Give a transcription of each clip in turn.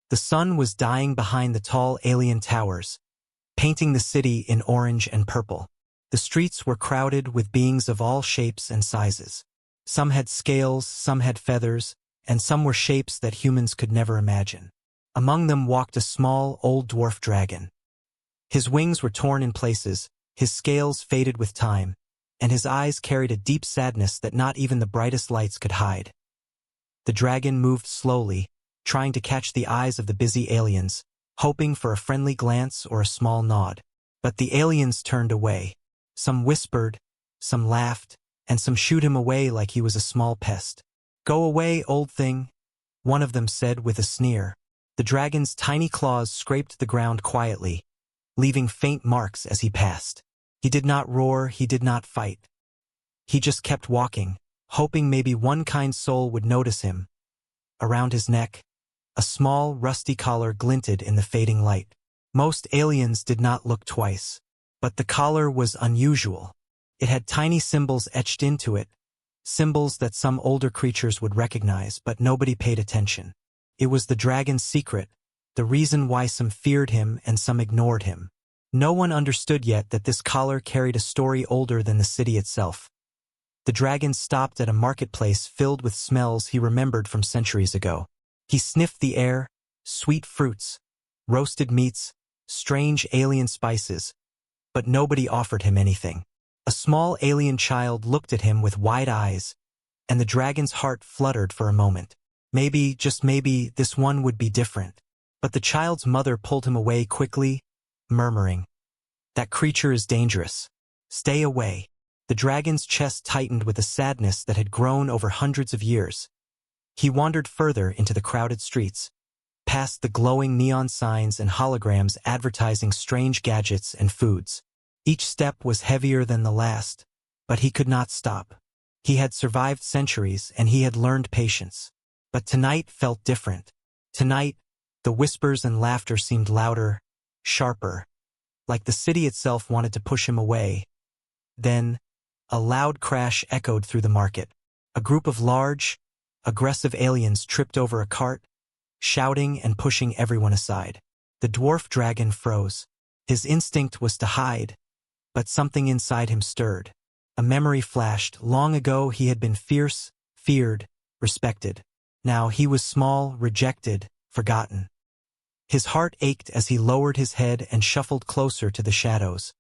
The sun was dying behind the tall alien towers, painting the city in orange and purple. The streets were crowded with beings of all shapes and sizes. Some had scales, some had feathers, and some were shapes that humans could never imagine. Among them walked a small, old dwarf dragon. His wings were torn in places, his scales faded with time, and his eyes carried a deep sadness that not even the brightest lights could hide. The dragon moved slowly, trying to catch the eyes of the busy aliens, hoping for a friendly glance or a small nod. But the aliens turned away. Some whispered, some laughed, and some shooed him away like he was a small pest. "Go away, old thing," one of them said with a sneer. The dragon's tiny claws scraped the ground quietly, leaving faint marks as he passed. He did not roar, he did not fight. He just kept walking, hoping maybe one kind soul would notice him. Around his neck, a small, rusty collar glinted in the fading light. Most aliens did not look twice. But the collar was unusual. It had tiny symbols etched into it, symbols that some older creatures would recognize, but nobody paid attention. It was the dragon's secret, the reason why some feared him and some ignored him. No one understood yet that this collar carried a story older than the city itself. The dragon stopped at a marketplace filled with smells he remembered from centuries ago. He sniffed the air, sweet fruits, roasted meats, strange alien spices, but nobody offered him anything. A small alien child looked at him with wide eyes, and the dragon's heart fluttered for a moment. Maybe, just maybe, this one would be different. But the child's mother pulled him away quickly, murmuring, "That creature is dangerous. Stay away." The dragon's chest tightened with a sadness that had grown over hundreds of years. He wandered further into the crowded streets, past the glowing neon signs and holograms advertising strange gadgets and foods. Each step was heavier than the last, but he could not stop. He had survived centuries and he had learned patience. But tonight felt different. Tonight, the whispers and laughter seemed louder, sharper, like the city itself wanted to push him away. Then, a loud crash echoed through the market. A group of large, aggressive aliens tripped over a cart, shouting and pushing everyone aside. The dwarf dragon froze. His instinct was to hide, but something inside him stirred. A memory flashed. Long ago he had been fierce, feared, respected. Now he was small, rejected, forgotten. His heart ached as he lowered his head and shuffled closer to the shadows.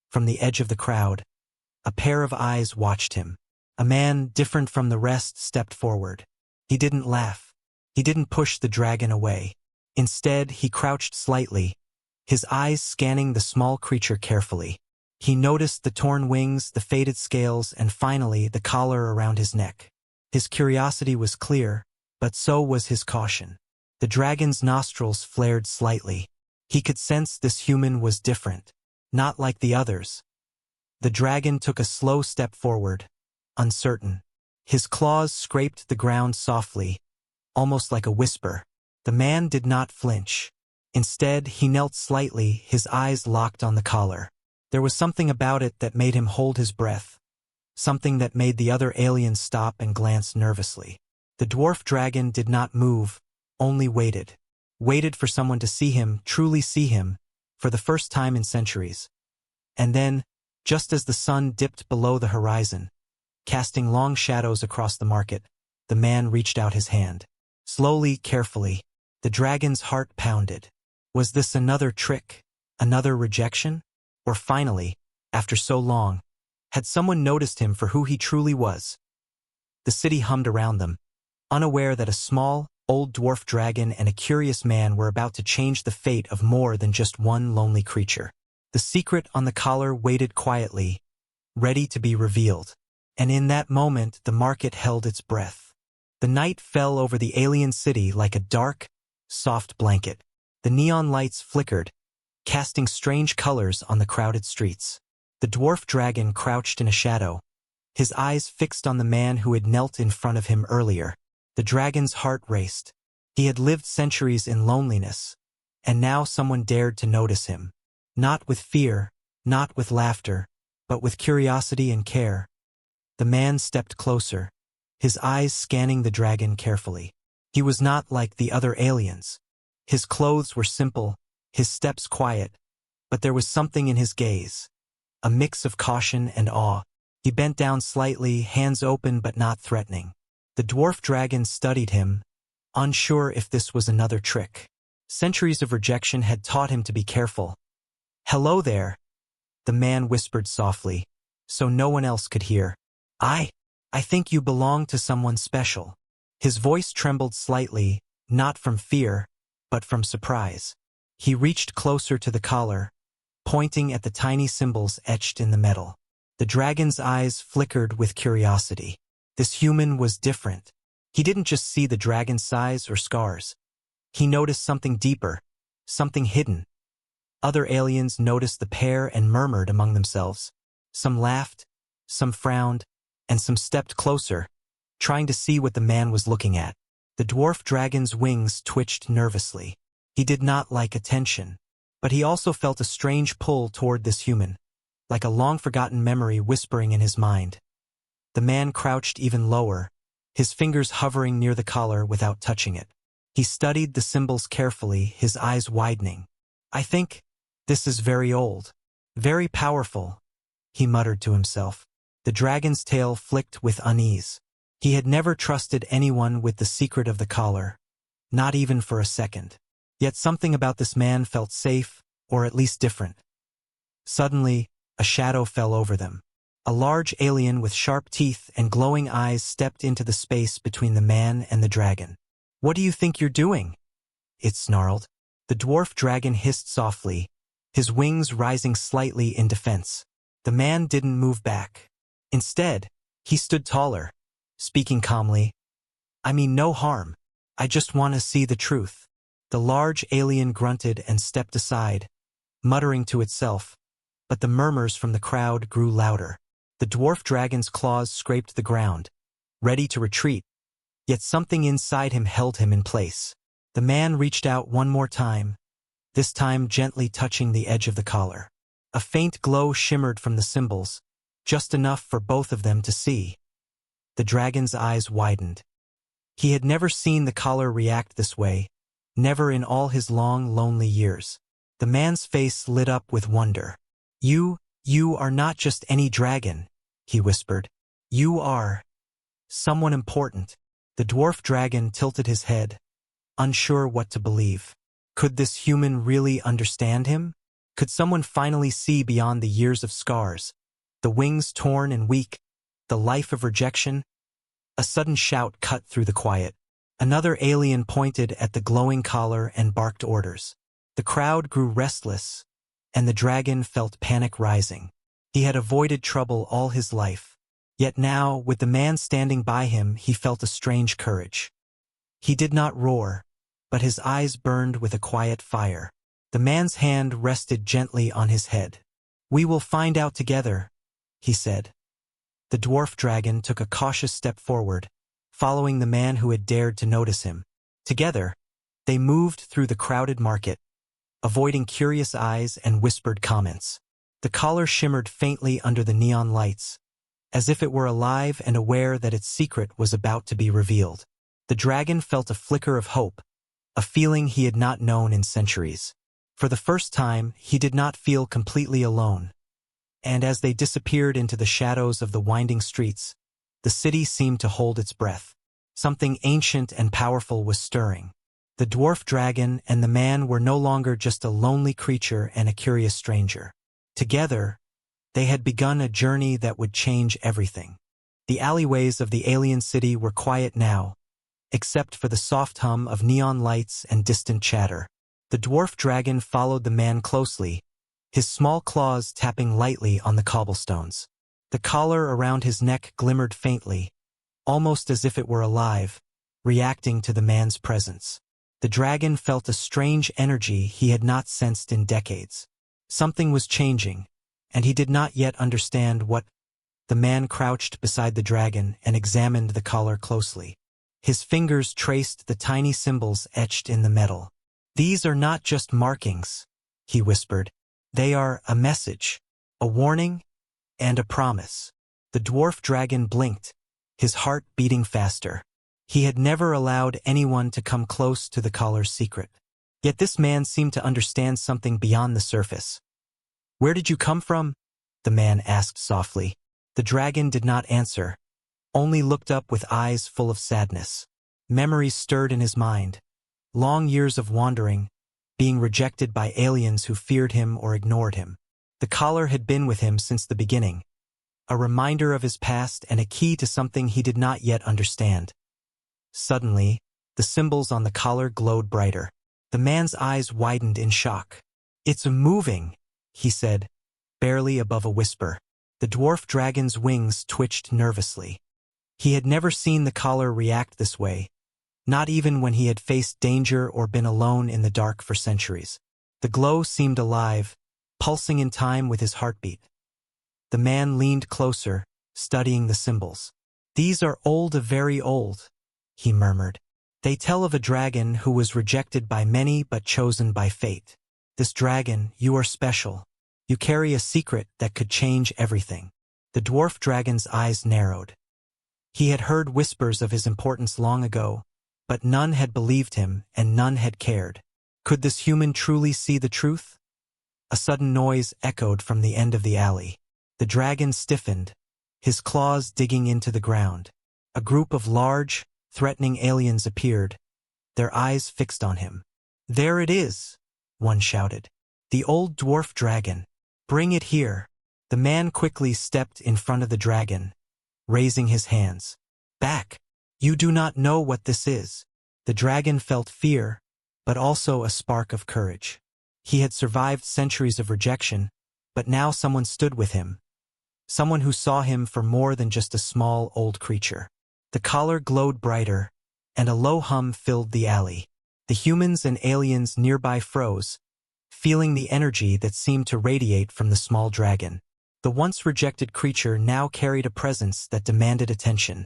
From the edge of the crowd, a pair of eyes watched him. A man different from the rest stepped forward. He didn't laugh. He didn't push the dragon away. Instead, he crouched slightly, his eyes scanning the small creature carefully. He noticed the torn wings, the faded scales, and finally the collar around his neck. His curiosity was clear, but so was his caution. The dragon's nostrils flared slightly. He could sense this human was different, not like the others. The dragon took a slow step forward, uncertain. His claws scraped the ground softly, almost like a whisper. The man did not flinch. Instead, he knelt slightly, his eyes locked on the collar. There was something about it that made him hold his breath, something that made the other aliens stop and glance nervously. The dwarf dragon did not move, only waited. Waited for someone to see him, truly see him, for the first time in centuries. And then, just as the sun dipped below the horizon, casting long shadows across the market, the man reached out his hand. Slowly, carefully, the dragon's heart pounded. Was this another trick? Another rejection? Or finally, after so long, had someone noticed him for who he truly was? The city hummed around them, unaware that a small, old dwarf dragon and a curious man were about to change the fate of more than just one lonely creature. The secret on the collar waited quietly, ready to be revealed. And in that moment, the market held its breath. The night fell over the alien city like a dark, soft blanket. The neon lights flickered, casting strange colors on the crowded streets. The dwarf dragon crouched in a shadow, his eyes fixed on the man who had knelt in front of him earlier. The dragon's heart raced. He had lived centuries in loneliness, and now someone dared to notice him. Not with fear, not with laughter, but with curiosity and care. The man stepped closer, his eyes scanning the dragon carefully. He was not like the other aliens. His clothes were simple, his steps quiet, but there was something in his gaze, a mix of caution and awe. He bent down slightly, hands open but not threatening. The dwarf dragon studied him, unsure if this was another trick. Centuries of rejection had taught him to be careful. "Hello there," the man whispered softly, so no one else could hear. I think you belong to someone special." His voice trembled slightly, not from fear, but from surprise. He reached closer to the collar, pointing at the tiny symbols etched in the metal. The dragon's eyes flickered with curiosity. This human was different. He didn't just see the dragon's size or scars. He noticed something deeper, something hidden. Other aliens noticed the pair and murmured among themselves. Some laughed, some frowned, and some stepped closer, trying to see what the man was looking at. The dwarf dragon's wings twitched nervously. He did not like attention, but he also felt a strange pull toward this human, like a long-forgotten memory whispering in his mind. The man crouched even lower, his fingers hovering near the collar without touching it. He studied the symbols carefully, his eyes widening. "I think this is very old, very powerful," he muttered to himself. The dragon's tail flicked with unease. He had never trusted anyone with the secret of the collar, not even for a second. Yet something about this man felt safe, or at least different. Suddenly, a shadow fell over them. A large alien with sharp teeth and glowing eyes stepped into the space between the man and the dragon. "What do you think you're doing?" it snarled. The dwarf dragon hissed softly, his wings rising slightly in defense. The man didn't move back. Instead, he stood taller, speaking calmly. "I mean no harm. I just want to see the truth." The large alien grunted and stepped aside, muttering to itself, but the murmurs from the crowd grew louder. The dwarf dragon's claws scraped the ground, ready to retreat, yet something inside him held him in place. The man reached out one more time, this time gently touching the edge of the collar. A faint glow shimmered from the symbols, just enough for both of them to see. The dragon's eyes widened. He had never seen the collar react this way, never in all his long, lonely years. The man's face lit up with wonder. You are not just any dragon," he whispered. "You are someone important." The dwarf dragon tilted his head, unsure what to believe. Could this human really understand him? Could someone finally see beyond the years of scars, the wings torn and weak, the life of rejection? A sudden shout cut through the quiet. Another alien pointed at the glowing collar and barked orders. The crowd grew restless, and the dragon felt panic rising. He had avoided trouble all his life. Yet now, with the man standing by him, he felt a strange courage. He did not roar, but his eyes burned with a quiet fire. The man's hand rested gently on his head. "We will find out together," he said. The dwarf dragon took a cautious step forward, following the man who had dared to notice him. Together, they moved through the crowded market, avoiding curious eyes and whispered comments. The collar shimmered faintly under the neon lights, as if it were alive and aware that its secret was about to be revealed. The dragon felt a flicker of hope, a feeling he had not known in centuries. For the first time, he did not feel completely alone. And as they disappeared into the shadows of the winding streets, the city seemed to hold its breath. Something ancient and powerful was stirring. The dwarf dragon and the man were no longer just a lonely creature and a curious stranger. Together, they had begun a journey that would change everything. The alleyways of the alien city were quiet now, except for the soft hum of neon lights and distant chatter. The dwarf dragon followed the man closely, his small claws tapping lightly on the cobblestones. The collar around his neck glimmered faintly, almost as if it were alive, reacting to the man's presence. The dragon felt a strange energy he had not sensed in decades. Something was changing, and he did not yet understand what. The man crouched beside the dragon and examined the collar closely. His fingers traced the tiny symbols etched in the metal. "These are not just markings," he whispered. "They are a message, a warning, and a promise." The dwarf dragon blinked, his heart beating faster. He had never allowed anyone to come close to the collar's secret. Yet this man seemed to understand something beyond the surface. "Where did you come from?" the man asked softly. The dragon did not answer, only looked up with eyes full of sadness. Memories stirred in his mind. Long years of wandering, being rejected by aliens who feared him or ignored him. The collar had been with him since the beginning, a reminder of his past and a key to something he did not yet understand. Suddenly, the symbols on the collar glowed brighter. The man's eyes widened in shock. "It's moving," he said, barely above a whisper. The dwarf dragon's wings twitched nervously. He had never seen the collar react this way, not even when he had faced danger or been alone in the dark for centuries. The glow seemed alive, pulsing in time with his heartbeat. The man leaned closer, studying the symbols. "These are old, very old," he murmured. "They tell of a dragon who was rejected by many but chosen by fate. This dragon, you are special. You carry a secret that could change everything." The dwarf dragon's eyes narrowed. He had heard whispers of his importance long ago, but none had believed him and none had cared. Could this human truly see the truth? A sudden noise echoed from the end of the alley. The dragon stiffened, his claws digging into the ground. A group of large, threatening aliens appeared, their eyes fixed on him. "There it is," one shouted. "The old dwarf dragon. Bring it here." The man quickly stepped in front of the dragon, raising his hands. "Back! You do not know what this is." The dragon felt fear, but also a spark of courage. He had survived centuries of rejection, but now someone stood with him. Someone who saw him for more than just a small old creature. The collar glowed brighter, and a low hum filled the alley. The humans and aliens nearby froze, feeling the energy that seemed to radiate from the small dragon. The once rejected creature now carried a presence that demanded attention.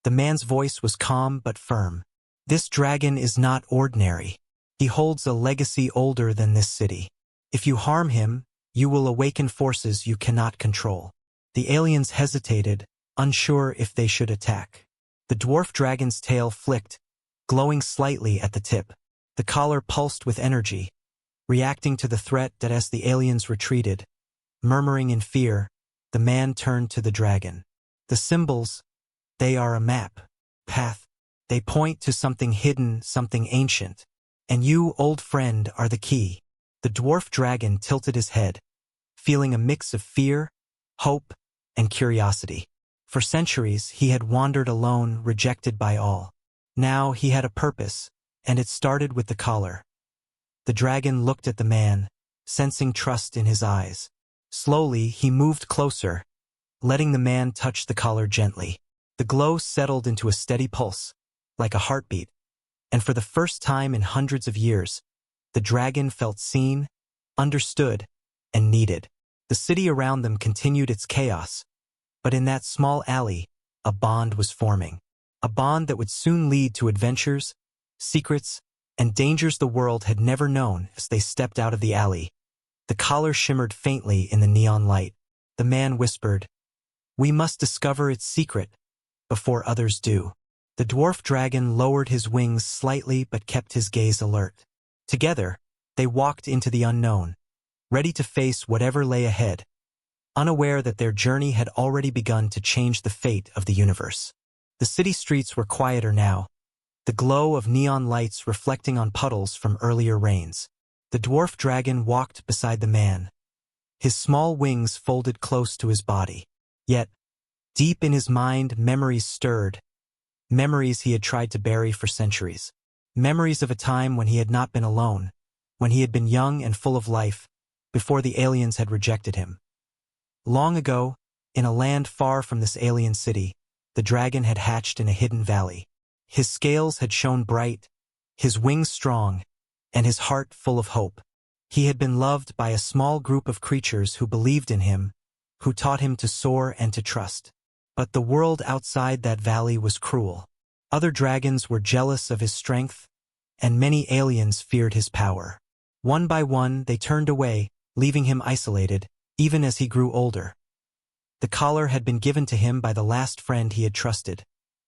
The man's voice was calm but firm. "This dragon is not ordinary. He holds a legacy older than this city. If you harm him, you will awaken forces you cannot control." The aliens hesitated, unsure if they should attack. The dwarf dragon's tail flicked, glowing slightly at the tip. The collar pulsed with energy, reacting to the threat that as the aliens retreated. Murmuring in fear, the man turned to the dragon. "The symbols, they are a map, path. They point to something hidden, something ancient. And you, old friend, are the key." The dwarf dragon tilted his head, feeling a mix of fear, hope, and curiosity. For centuries, he had wandered alone, rejected by all. Now he had a purpose, and it started with the collar. The dragon looked at the man, sensing trust in his eyes. Slowly, he moved closer, letting the man touch the collar gently. The glow settled into a steady pulse, like a heartbeat, and for the first time in hundreds of years, the dragon felt seen, understood, and needed. The city around them continued its chaos, but in that small alley, a bond was forming. A bond that would soon lead to adventures, secrets, and dangers the world had never known. As they stepped out of the alley, the collar shimmered faintly in the neon light. The man whispered, "We must discover its secret before others do." The dwarf dragon lowered his wings slightly but kept his gaze alert. Together, they walked into the unknown, ready to face whatever lay ahead, unaware that their journey had already begun to change the fate of the universe. The city streets were quieter now, the glow of neon lights reflecting on puddles from earlier rains. The dwarf dragon walked beside the man, his small wings folded close to his body. Yet, deep in his mind, memories stirred, memories he had tried to bury for centuries. Memories of a time when he had not been alone, when he had been young and full of life, before the aliens had rejected him. Long ago, in a land far from this alien city, the dragon had hatched in a hidden valley. His scales had shone bright, his wings strong, and his heart full of hope. He had been loved by a small group of creatures who believed in him, who taught him to soar and to trust. But the world outside that valley was cruel. Other dragons were jealous of his strength, and many aliens feared his power. One by one, they turned away, leaving him isolated, even as he grew older. The collar had been given to him by the last friend he had trusted,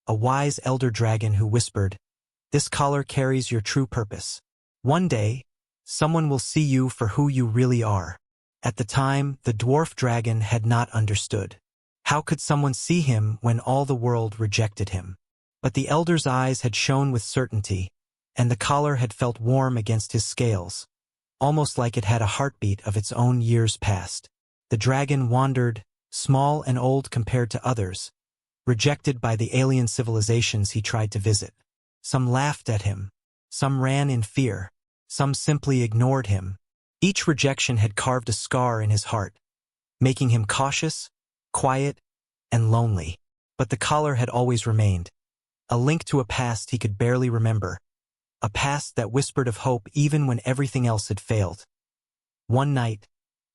a wise elder dragon who whispered, "This collar carries your true purpose. One day, someone will see you for who you really are. At the time, the dwarf dragon had not understood. How could someone see him when all the world rejected him? But the elder's eyes had shone with certainty, and the collar had felt warm against his scales, almost like it had a heartbeat of its own years past. The dragon wandered, small and old compared to others, rejected by the alien civilizations he tried to visit. Some laughed at him, some ran in fear, some simply ignored him. Each rejection had carved a scar in his heart, making him cautious, quiet, and lonely. But the collar had always remained, a link to a past he could barely remember, a past that whispered of hope even when everything else had failed. One night,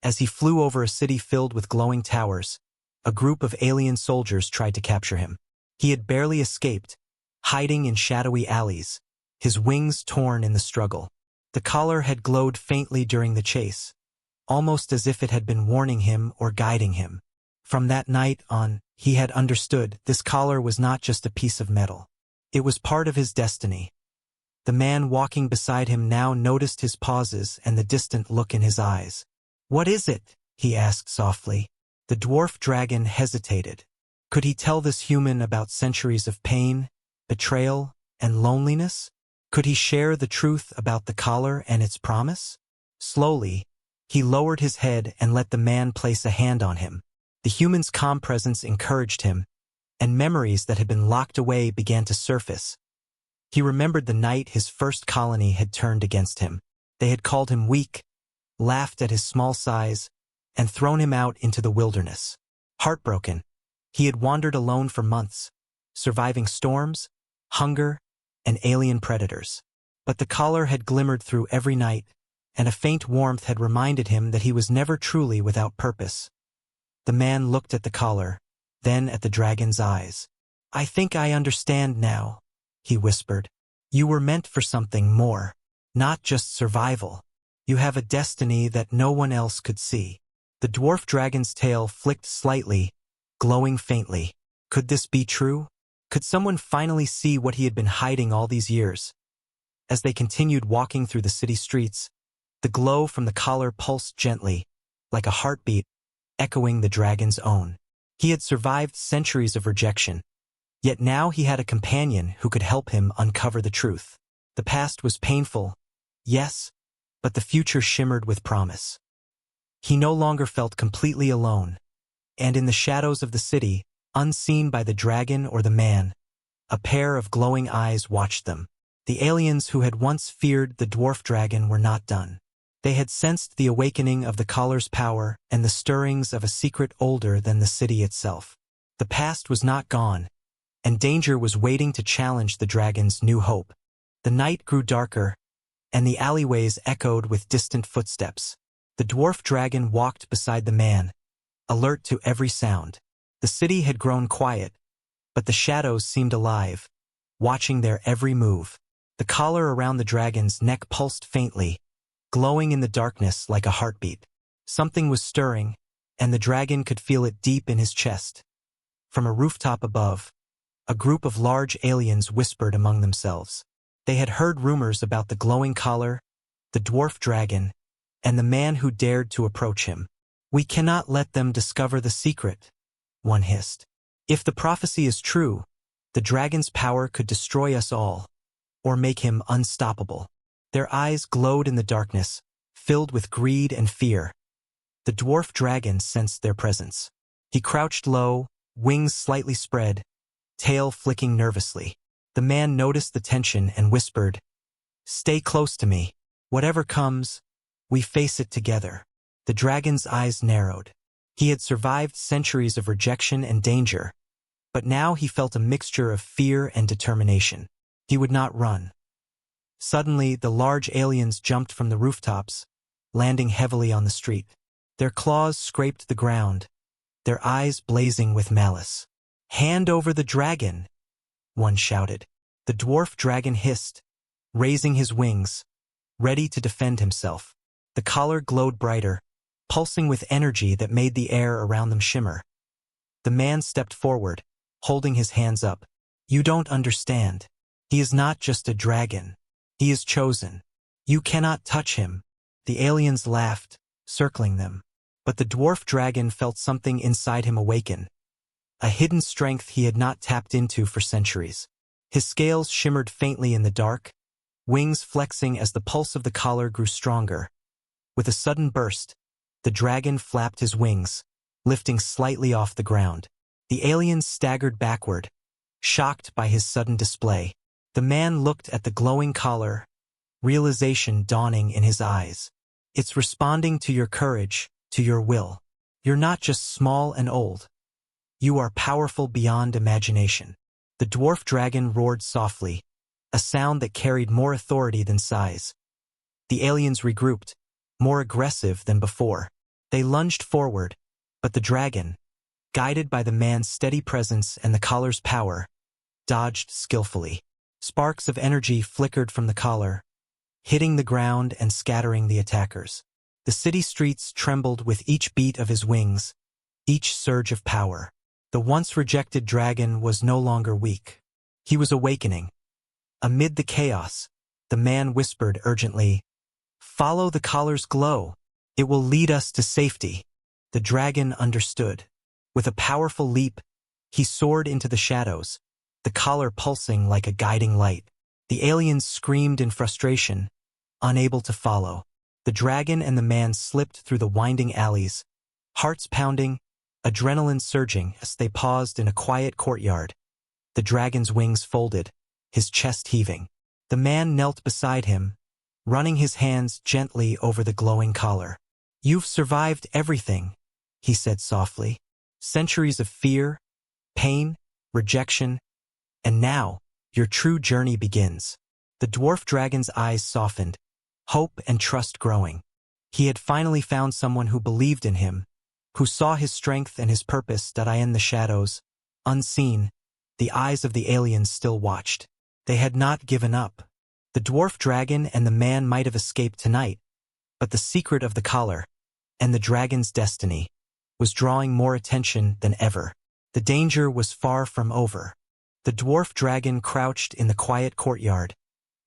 as he flew over a city filled with glowing towers, a group of alien soldiers tried to capture him. He had barely escaped, hiding in shadowy alleys, his wings torn in the struggle. The collar had glowed faintly during the chase, almost as if it had been warning him or guiding him. From that night on, he had understood this collar was not just a piece of metal. It was part of his destiny. The man walking beside him now noticed his pauses and the distant look in his eyes. "What is it?" he asked softly. The dwarf dragon hesitated. Could he tell this human about centuries of pain, betrayal, and loneliness? Could he share the truth about the collar and its promise? Slowly, he lowered his head and let the man place a hand on him. The human's calm presence encouraged him, and memories that had been locked away began to surface. He remembered the night his first colony had turned against him. They had called him weak, laughed at his small size, and thrown him out into the wilderness. Heartbroken, he had wandered alone for months, surviving storms, hunger, and alien predators. But the collar had glimmered through every night, and a faint warmth had reminded him that he was never truly without purpose. The man looked at the collar, then at the dragon's eyes. "I think I understand now," he whispered. "You were meant for something more, not just survival. You have a destiny that no one else could see." The dwarf dragon's tail flicked slightly, glowing faintly. Could this be true? Could someone finally see what he had been hiding all these years? As they continued walking through the city streets, the glow from the collar pulsed gently, like a heartbeat, echoing the dragon's own. He had survived centuries of rejection, yet now he had a companion who could help him uncover the truth. The past was painful, yes, but the future shimmered with promise. He no longer felt completely alone, and in the shadows of the city, unseen by the dragon or the man, a pair of glowing eyes watched them. The aliens who had once feared the dwarf dragon were not done. They had sensed the awakening of the collar's power and the stirrings of a secret older than the city itself. The past was not gone, and danger was waiting to challenge the dragon's new hope. The night grew darker, and the alleyways echoed with distant footsteps. The dwarf dragon walked beside the man, alert to every sound. The city had grown quiet, but the shadows seemed alive, watching their every move. The collar around the dragon's neck pulsed faintly, glowing in the darkness like a heartbeat. Something was stirring, and the dragon could feel it deep in his chest. From a rooftop above, a group of large aliens whispered among themselves. They had heard rumors about the glowing collar, the dwarf dragon, and the man who dared to approach him. "We cannot let them discover the secret," one hissed. "If the prophecy is true, the dragon's power could destroy us all, or make him unstoppable." Their eyes glowed in the darkness, filled with greed and fear. The dwarf dragon sensed their presence. He crouched low, wings slightly spread, tail flicking nervously. The man noticed the tension and whispered, "Stay close to me. Whatever comes, we face it together." The dragon's eyes narrowed. He had survived centuries of rejection and danger, but now he felt a mixture of fear and determination. He would not run. Suddenly, the large aliens jumped from the rooftops, landing heavily on the street. Their claws scraped the ground, their eyes blazing with malice. "Hand over the dragon," one shouted. The dwarf dragon hissed, raising his wings, ready to defend himself. The collar glowed brighter, pulsing with energy that made the air around them shimmer. The man stepped forward, holding his hands up. "You don't understand. He is not just a dragon. He is chosen. "You cannot touch him." The aliens laughed, circling them. But the dwarf dragon felt something inside him awaken, a hidden strength he had not tapped into for centuries. His scales shimmered faintly in the dark, wings flexing as the pulse of the collar grew stronger. With a sudden burst, the dragon flapped his wings, lifting slightly off the ground. The aliens staggered backward, shocked by his sudden display. The man looked at the glowing collar, realization dawning in his eyes. "It's responding to your courage, to your will. You're not just small and old. You are powerful beyond imagination." The dwarf dragon roared softly, a sound that carried more authority than size. The aliens regrouped, more aggressive than before. They lunged forward, but the dragon, guided by the man's steady presence and the collar's power, dodged skillfully. Sparks of energy flickered from the collar, hitting the ground and scattering the attackers. The city streets trembled with each beat of his wings, each surge of power. The once rejected dragon was no longer weak. He was awakening. Amid the chaos, the man whispered urgently, "Follow the collar's glow. It will lead us to safety." The dragon understood. With a powerful leap, he soared into the shadows, the collar pulsing like a guiding light. The aliens screamed in frustration, unable to follow. The dragon and the man slipped through the winding alleys, hearts pounding, adrenaline surging as they paused in a quiet courtyard. The dragon's wings folded, his chest heaving. The man knelt beside him, running his hands gently over the glowing collar. "You've survived everything," he said softly. "Centuries of fear, pain, rejection, and now your true journey begins." The dwarf dragon's eyes softened, hope and trust growing. He had finally found someone who believed in him, who saw his strength and his purpose. In the shadows, unseen, the eyes of the aliens still watched. They had not given up. The dwarf dragon and the man might have escaped tonight, but the secret of the collar, and the dragon's destiny, was drawing more attention than ever. The danger was far from over. The dwarf dragon crouched in the quiet courtyard,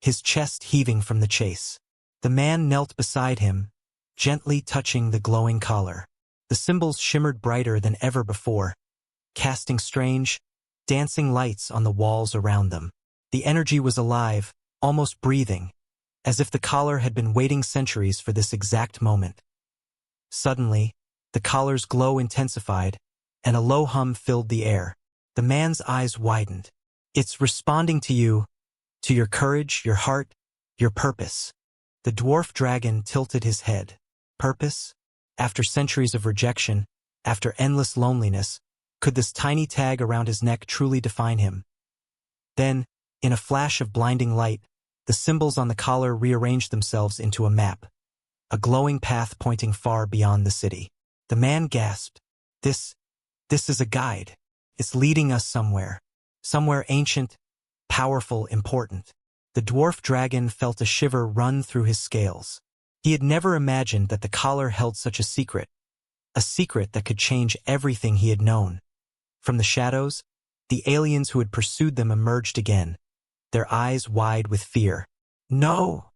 his chest heaving from the chase. The man knelt beside him, gently touching the glowing collar. The symbols shimmered brighter than ever before, casting strange, dancing lights on the walls around them. The energy was alive, almost breathing, as if the collar had been waiting centuries for this exact moment. Suddenly, the collar's glow intensified, and a low hum filled the air. The man's eyes widened. "It's responding to you, to your courage, your heart, your purpose." The dwarf dragon tilted his head. Purpose? After centuries of rejection, after endless loneliness, could this tiny tag around his neck truly define him? Then, in a flash of blinding light, the symbols on the collar rearranged themselves into a map, a glowing path pointing far beyond the city. The man gasped. This is a guide. It's leading us somewhere. Somewhere ancient, powerful, important." The dwarf dragon felt a shiver run through his scales. He had never imagined that the collar held such a secret that could change everything he had known. From the shadows, the aliens who had pursued them emerged again, their eyes wide with fear. "No!"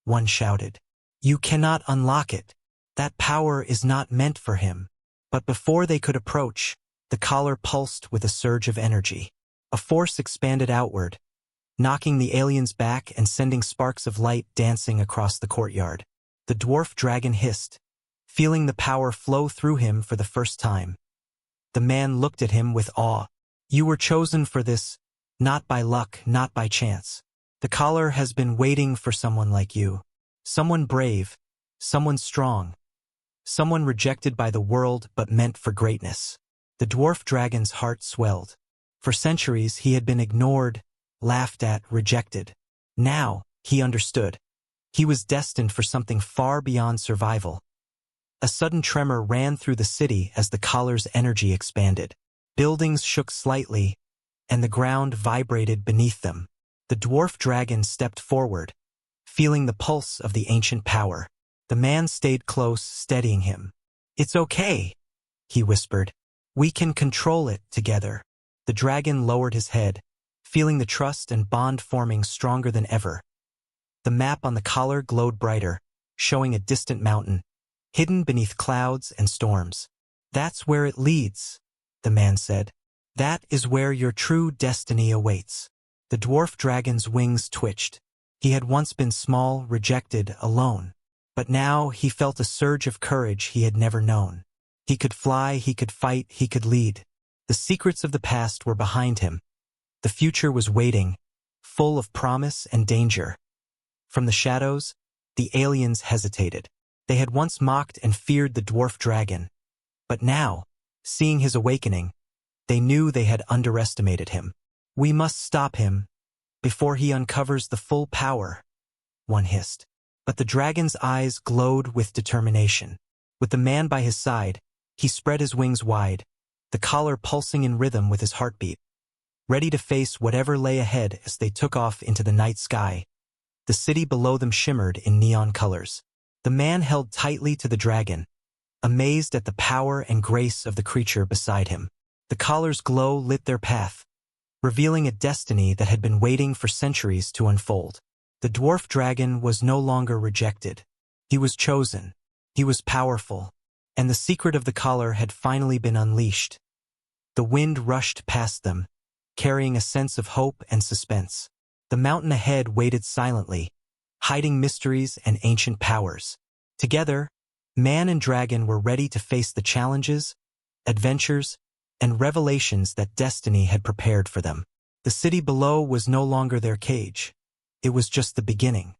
one shouted. "You cannot unlock it. That power is not meant for him." But before they could approach, the collar pulsed with a surge of energy. A force expanded outward, knocking the aliens back and sending sparks of light dancing across the courtyard. The dwarf dragon hissed, feeling the power flow through him for the first time. The man looked at him with awe. "You were chosen for this, not by luck, not by chance. The collar has been waiting for someone like you. Someone brave, someone strong, someone rejected by the world but meant for greatness." The dwarf dragon's heart swelled. For centuries he had been ignored, laughed at, rejected. Now, he understood. He was destined for something far beyond survival. A sudden tremor ran through the city as the collar's energy expanded. Buildings shook slightly, and the ground vibrated beneath them. The dwarf dragon stepped forward, feeling the pulse of the ancient power. The man stayed close, steadying him. "It's okay," he whispered. "We can control it together." The dragon lowered his head, feeling the trust and bond forming stronger than ever. The map on the collar glowed brighter, showing a distant mountain, hidden beneath clouds and storms. "That's where it leads," the man said. "That is where your true destiny awaits." The dwarf dragon's wings twitched. He had once been small, rejected, alone. But now he felt a surge of courage he had never known. He could fly, he could fight, he could lead. The secrets of the past were behind him. The future was waiting, full of promise and danger. From the shadows, the aliens hesitated. They had once mocked and feared the dwarf dragon. But now, seeing his awakening, they knew they had underestimated him. "We must stop him before he uncovers the full power," one hissed. But the dragon's eyes glowed with determination. With the man by his side, he spread his wings wide, the collar pulsing in rhythm with his heartbeat, ready to face whatever lay ahead as they took off into the night sky. The city below them shimmered in neon colors. The man held tightly to the dragon, amazed at the power and grace of the creature beside him. The collar's glow lit their path, revealing a destiny that had been waiting for centuries to unfold. The dwarf dragon was no longer rejected. He was chosen. He was powerful, and the secret of the collar had finally been unleashed. The wind rushed past them, carrying a sense of hope and suspense. The mountain ahead waited silently, hiding mysteries and ancient powers. Together, man and dragon were ready to face the challenges, adventures, and revelations that destiny had prepared for them. The city below was no longer their cage. It was just the beginning.